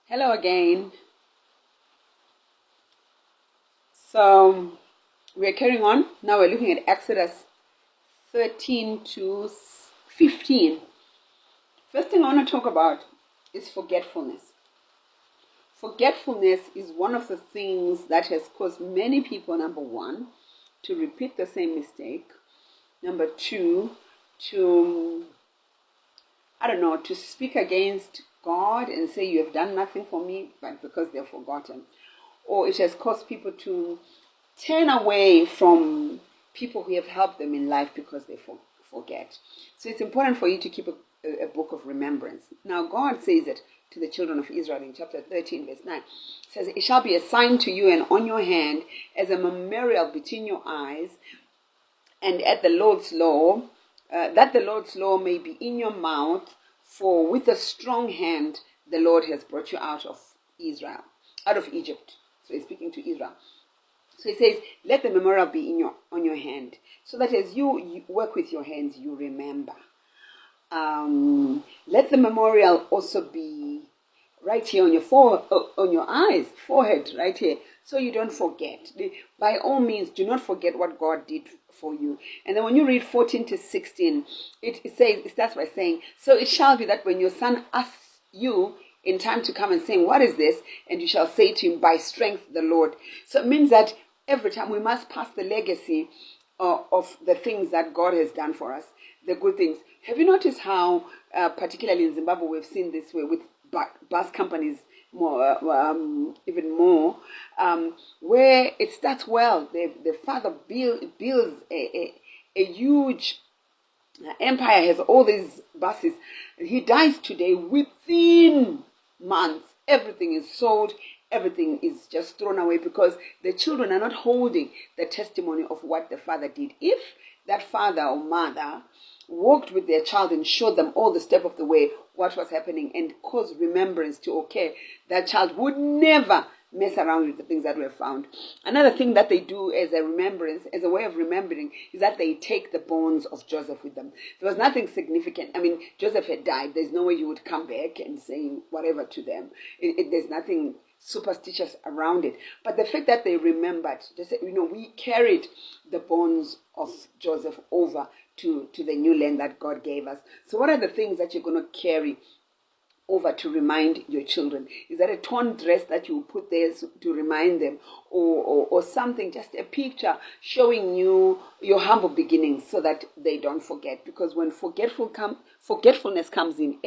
Hello again. So we're carrying on. Now we're looking at Exodus 13 to 15. First thing I want to talk about is forgetfulness. Forgetfulness is one of the things that has caused many people, number one, to repeat the same mistake. Number two, to speak against God and say you have done nothing for me, but because they've forgotten. Or it has caused people to turn away from people who have helped them in life because they forget. So it's important for you to keep a book of remembrance. Now God says it to the children of Israel in chapter 13 verse 9. It says, "It shall be a sign to you and on your hand as a memorial between your eyes, and at the Lord's law, that the Lord's law may be in your mouth, for with a strong hand the Lord has brought you out of Egypt." So he's speaking to Israel. So he says, let the memorial be on your hand, so that as you work with your hands, you remember. Let the memorial also be right here on your forehead, right here, so you don't forget. By all means, do not forget what God did for you. And then when you read 14 to 16, it starts by saying, "So it shall be that when your son asks you in time to come and saying, 'What is this?' and you shall say to him, 'By strength the Lord.'" So it means that every time we must pass the legacy of the things that God has done for us, the good things. Have you noticed how, particularly in Zimbabwe, we've seen this way with bus companies even more, where it starts well. The father builds a huge empire, has all these buses. He dies today. Within months, everything is sold. Everything is just thrown away because the children are not holding the testimony of what the father did. If that father or mother walked with their child and showed them all the step of the way what was happening and caused remembrance to occur, that child would never mess around with the things that were found. Another thing that they do as a remembrance, as a way of remembering, is that they take the bones of Joseph with them. There was nothing significant. I mean, Joseph had died. There's no way you would come back and say whatever to them. There's nothing superstitious around it. But the fact that they remembered, they said, we carried the bones of Joseph over to the new land that God gave us. So what are the things that you're going to carry over to remind your children? Is that a torn dress that you put there to remind them, or something, just a picture showing you your humble beginnings so that they don't forget? Because when forgetfulness comes in,